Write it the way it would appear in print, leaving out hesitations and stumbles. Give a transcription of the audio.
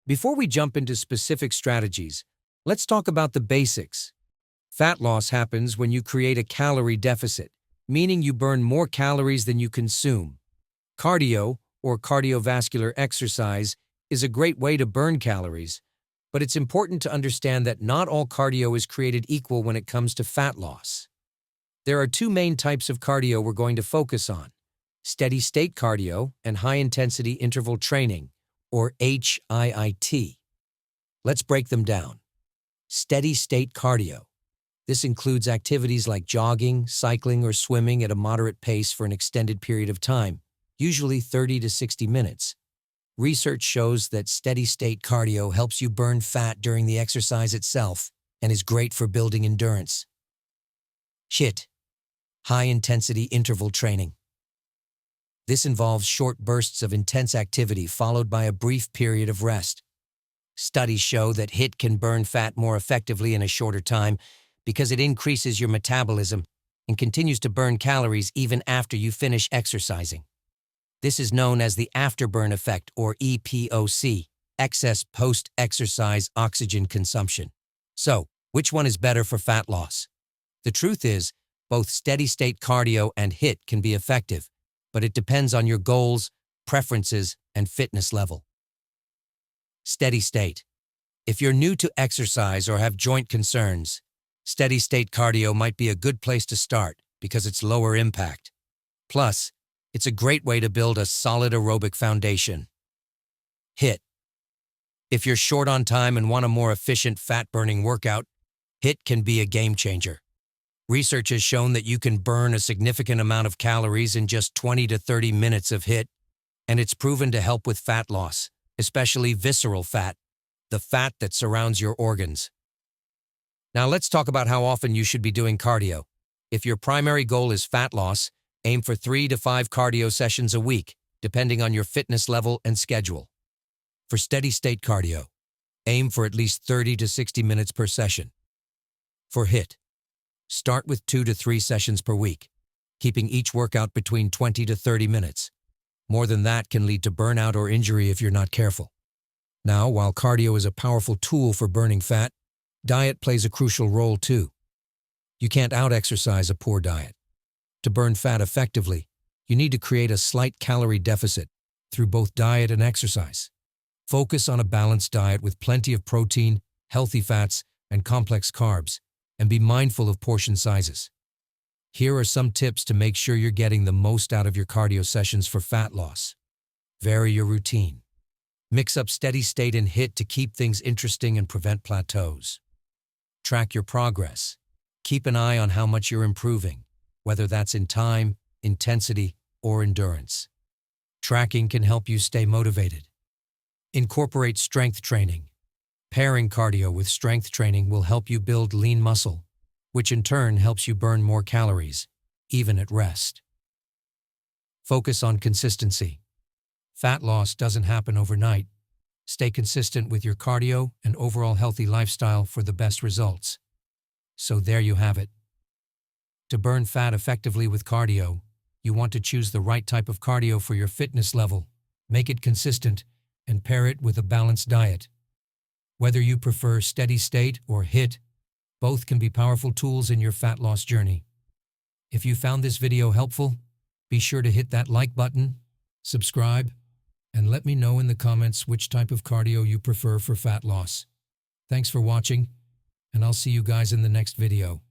Before we jump into specific strategies, let's talk about the basics. Fat loss happens when you create a calorie deficit, meaning you burn more calories than you consume. Cardio, or cardiovascular exercise, is a great way to burn calories, but it's important to understand that not all cardio is created equal when it comes to fat loss. There are two main types of cardio we're going to focus on: steady-state cardio and high-intensity interval training, or HIIT. Let's break them down. Steady-state cardio. This includes activities like jogging, cycling, or swimming at a moderate pace for an extended period of time, usually 30 to 60 minutes. Research shows that steady-state cardio helps you burn fat during the exercise itself and is great for building endurance. HIIT, high-intensity interval training. This involves short bursts of intense activity followed by a brief period of rest. Studies show that HIIT can burn fat more effectively in a shorter time because it increases your metabolism and continues to burn calories even after you finish exercising. This is known as the afterburn effect, or EPOC, excess post-exercise oxygen consumption. So, which one is better for fat loss? The truth is, both steady-state cardio and HIIT can be effective, but it depends on your goals, preferences, and fitness level. Steady-state. If you're new to exercise or have joint concerns, steady-state cardio might be a good place to start because it's lower impact. Plus, it's a great way to build a solid aerobic foundation. HIIT. If you're short on time and want a more efficient fat-burning workout, HIIT can be a game-changer. Research has shown that you can burn a significant amount of calories in just 20 to 30 minutes of HIIT, and it's proven to help with fat loss, especially visceral fat, the fat that surrounds your organs. Now let's talk about how often you should be doing cardio. If your primary goal is fat loss, aim for 3 to 5 cardio sessions a week, depending on your fitness level and schedule. For steady-state cardio, aim for at least 30 to 60 minutes per session. For HIIT, start with 2 to 3 sessions per week, keeping each workout between 20 to 30 minutes. More than that can lead to burnout or injury if you're not careful. Now, while cardio is a powerful tool for burning fat, diet plays a crucial role too. You can't out-exercise a poor diet. To burn fat effectively, you need to create a slight calorie deficit through both diet and exercise. Focus on a balanced diet with plenty of protein, healthy fats, and complex carbs, and be mindful of portion sizes. Here are some tips to make sure you're getting the most out of your cardio sessions for fat loss. Vary your routine. Mix up steady-state and HIIT to keep things interesting and prevent plateaus. Track your progress. Keep an eye on how much you're improving, whether that's in time, intensity, or endurance. Tracking can help you stay motivated. Incorporate strength training. Pairing cardio with strength training will help you build lean muscle, which in turn helps you burn more calories, even at rest. Focus on consistency. Fat loss doesn't happen overnight. Stay consistent with your cardio and overall healthy lifestyle for the best results. So there you have it. To burn fat effectively with cardio, you want to choose the right type of cardio for your fitness level, make it consistent, and pair it with a balanced diet. Whether you prefer steady-state or HIIT, both can be powerful tools in your fat loss journey. If you found this video helpful, be sure to hit that like button, subscribe, and let me know in the comments which type of cardio you prefer for fat loss. Thanks for watching, and I'll see you guys in the next video.